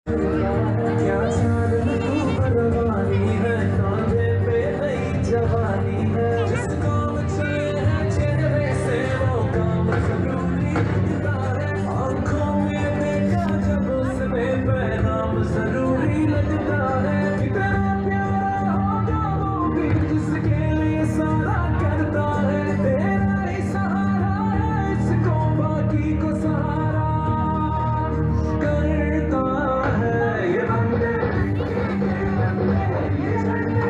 क्या चांद तू परवानी है, कांधे पे नई जवानी है। जिस काम चले हैं चेहरे से वो काम जरूरी लगता है। आंखों में देखा जब उसने पैगाम जरूरी लगता है। कितना प्यारा होगा वो भी जिसके लिए सारा करता है। तेरा ही सहारा है इसको बाकी को सहारा करता है। ये बंदे ये झंडे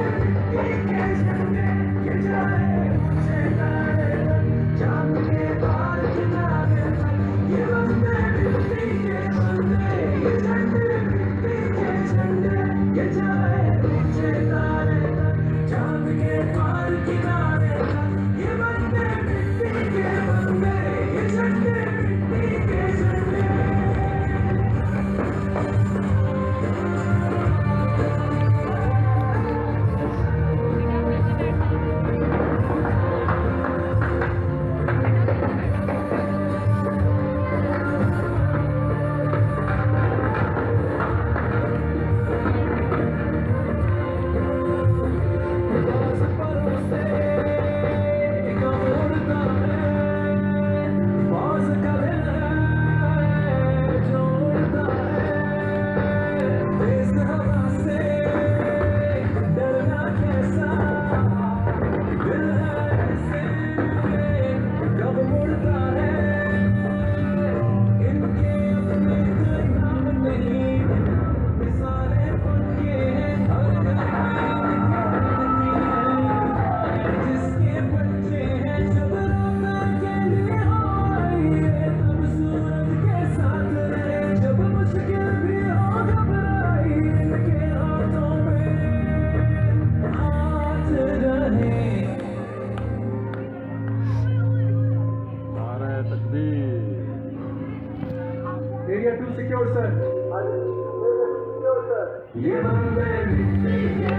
ये झंडे ये जाए ऊंचे तारे तक, चांद के पार किनारे तक। ये बंदे मिट्टी के बंदे, ये झंडे मिट्टी के झंडे, ये जाए ऊंचे तारे तक, चांद के पार किनारे तक। ये बंदे मिट्टी के बंदे, ये झंडे मिट्टी के झंडे। Area 2 secure, sir. ये बंदे मिट्टी के